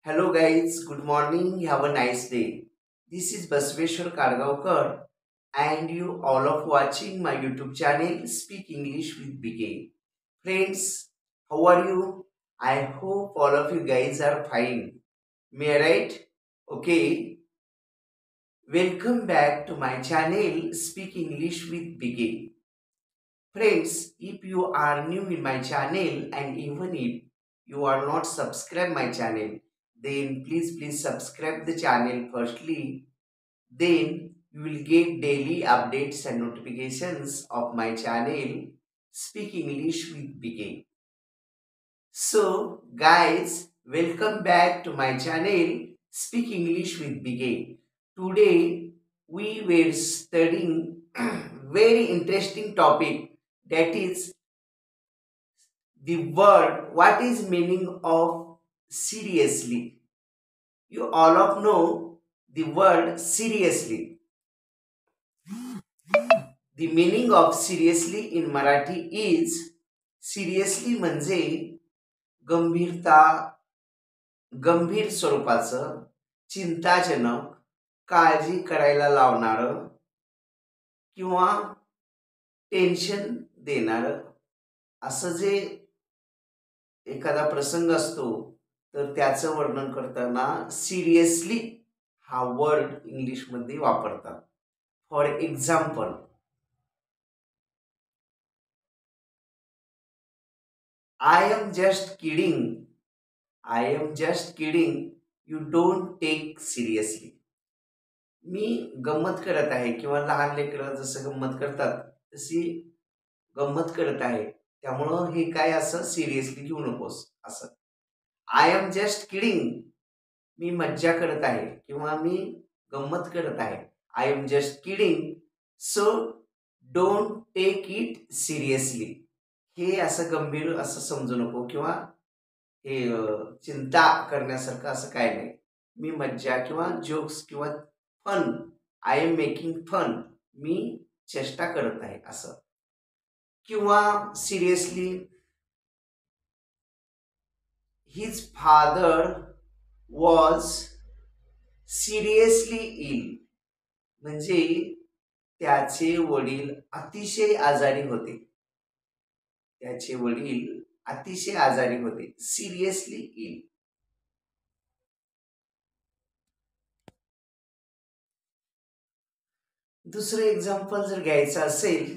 Hello guys, good morning, have a nice day. This is Basveshwar Kargaonkar and you all of watching my YouTube channel Speak English with BK. Friends, how are you? I hope all of you guys are fine. May I right? Okay, welcome back to my channel Speak English with BK. Friends, if you are new in my channel and even if you are not subscribed my channel, then please subscribe the channel firstly. Then you will get daily updates and notifications of my channel Speak English with BK. So guys, welcome back to my channel Speak English with BK. Today we were studying very interesting topic, that is the word. What is meaning of seriously? You all of know the word seriously. The meaning of seriously in Marathi is seriously म्हणजे गंभीरता, गंभीर स्वरूपाचं, चिंताजनक, काळजी करायला लावणारं किंवा tension देणारं असं जे एखादा प्रसंग असतो तर त्याचं वर्णन करताना सिरियसली हा वर्ड इंग्लिशमध्ये वापरतात. For example, I am just kidding, I am just kidding, you don't take seriously. मी गंमत करत आहे किंवा लहान लेकरं जसं गंमत करतात तशी गंमत करत आहे, त्यामुळं हे काय असं सिरियसली घेऊ नकोस असं. आय एम जस्ट किडिंग, मी मज्जा करत आहे किंवा मी गंमत करत आहे. I am just kidding, so don't take it seriously. हे असं गंभीर असं समजू नको किंवा हे चिंता करण्यासारखं असं काय नाही. मी मज्जा किंवा जोक्स किंवा fun, I am making fun, मी चेष्टा करत आहे असं. किंवा seriously, his father was seriously ill, म्हणजे त्याचे वडील अतिशय आजारी होते. त्याचे वडील अतिशय आजारी होते. सिरियसली इल. दुसरं एक्झाम्पल जर घ्यायचं असेल,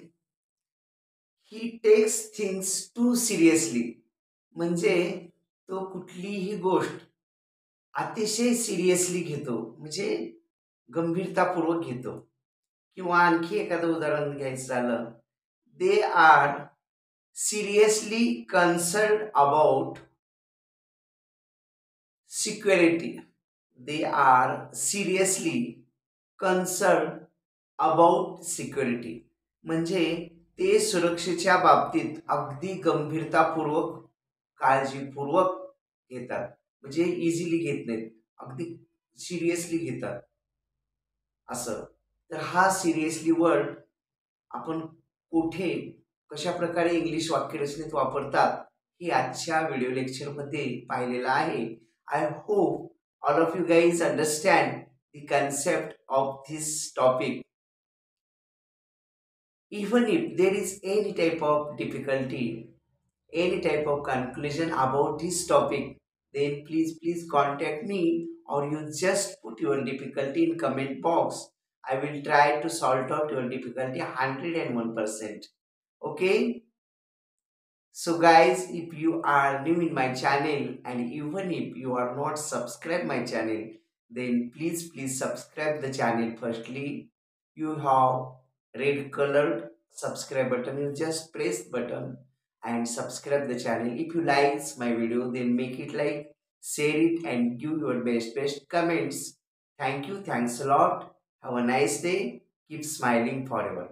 ही टेक्स थिंग्स टू सिरियसली, म्हणजे तो कुठलीही गोष्ट अतिशय सिरियसली घेतो, म्हणजे गंभीरतापूर्वक घेतो. किंवा आणखी एखादं उदाहरण घ्यायचं झालं, they are seriously concerned about security. They are seriously concerned about security, म्हणजे ते सुरक्षेच्या बाबतीत अगदी गंभीरतापूर्वक काळजीपूर्वक घेतात, म्हणजे इझिली घेत नाहीत, अगदी सिरियसली घेतात असं. तर हा सिरियसली वर्ड आपण कुठे कशा प्रकारे इंग्लिश वाक्यरचनेत वापरतात हे आजच्या व्हिडिओ लेक्चरमध्ये पाहिलेलं आहे. I hope all of you guys understand the concept of this topic. Even if there is any type of difficulty, any type of conclusion about this topic, then please contact me, or you just put your difficulty in comment box. I will try to solve out your difficulty 101%. Okay? So guys, if you are new in my channel and even if you are not subscribed my channel, then please subscribe the channel firstly. You have red colored subscribe button, you just press button and subscribe the channel. If you likes my video, then make it like, share it and give your best comments. Thank you, thanks a lot. Have a nice day. Keep smiling forever.